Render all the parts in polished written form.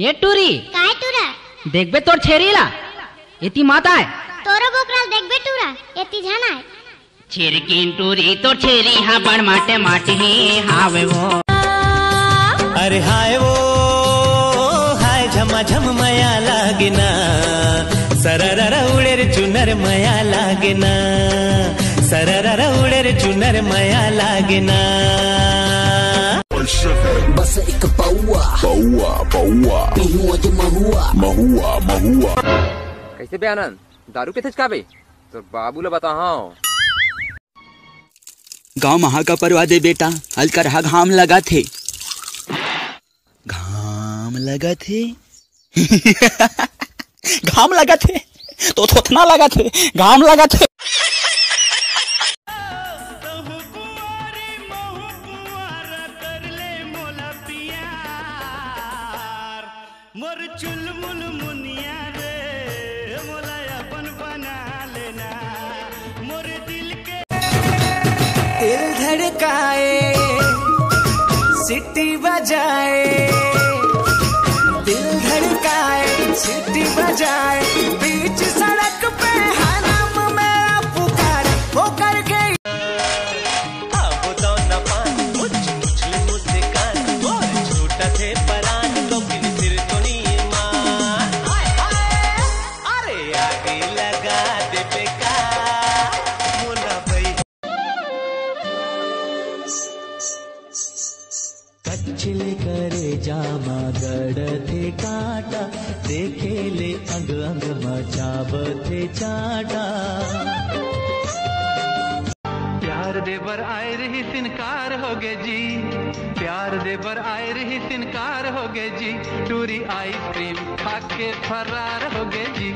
ये टूरी काय टूरा देखबे तोर छेरीला एती माता है तोरो बोकरा देखबे टूरा एती जाना है छिरकीन टूरी तो छेरी हाँ बड़ माटे माटी हावे वो अरे हाय वो हाय झमा झम मया लागना सररर उड़ेर चुनर मया लागना सररर उड़ेर चुनर मया लागना बस एक पौआ पौआ पौआ पीहू अज महुआ महुआ महुआ कैसे बे आनंद दारू के का बे तो बाबू ला बता हाँ गाँव महा का परवा दे बेटा हल्का रहा घाम लगा थे घाम लगा थे घाम लगा थे तो थोथना लगा थे घाम लगा थे मोर चुलमुल मुनिया रे मोला अपन बना लेना मोर दिल के दिल धड़काए सिटी बजाए दिल धड़काए सिटी बजाए बीच सड़क पे हनम मेरा पुकार वो कर गई अब तो न पान मुझ मुझे कान और झूठा थे परान लोकिन फिर तो नहीं मान अरे आगे लगा दे बेकार मोला भाई कच्चिले करे जामा गड़ थे काटा देखे ले अंग अंग मचाब थे चाटा प्यार दे बर आए रही सिनकार हो गे जी प्यार दे बर आए रही सिनकार हो गे जी टूरी आइसक्रीम खा के फरार हो गे जी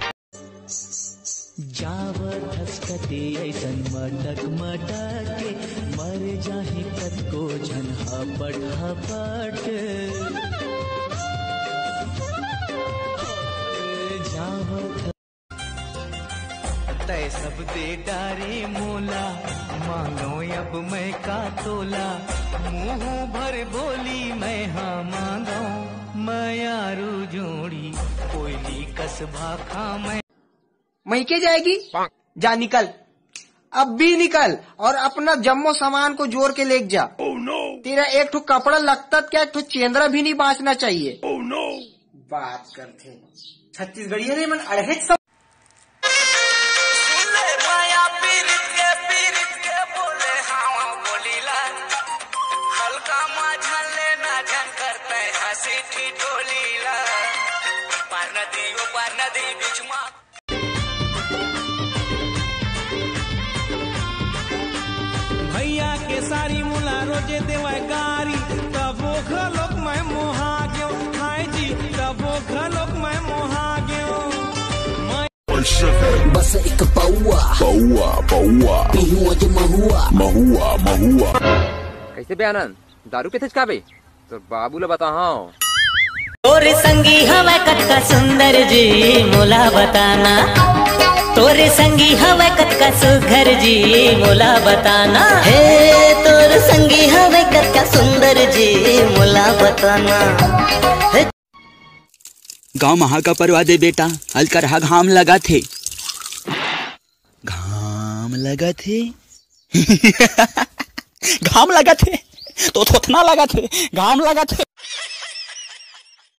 जावत हसकती ऐसन मटक मटक के मर जाही कत को झन हपट हपट जावत तय सब दे डारे मोला मांगो अब मैं का तोला मुंह भर बोली मैं हाँ मांगो मैं यारू जोड़ी कोयली कसबा खा मैं के जाएगी जा निकल अब भी निकल और अपना जम्मो सामान को जोर के लेके जा तेरा एक ठो कपड़ा लगता क्या एक ठो चेंद्रा भी नहीं बांचना चाहिए बात करते छत्तीसगढ़िया ने मन अड़हे सब भैया के सारी मुला रोजे देवाय गारी तबो घलोक मैं मोहा गयो हाय जी तबो घलोक मैं मोहा गयो बस एक पौआ पौआ पौआ पीहू अज महुआ महुआ महुआ कैसे बे आनंद दारू के का बे तो बाबू ला बता हाँ तोरे संगी हवा कटका सुंदर जी मोला बताना तोरे संगी हवा कटका सुघर जी मोला बताना हे तोरे संगी हवा कटका सुंदर जी मोला बताना गाँव महा का परवा दे बेटा हल्का रहा घाम लगा थे घाम लगा थे घाम लगा थे तो थोथना लगा थे घाम लगा थे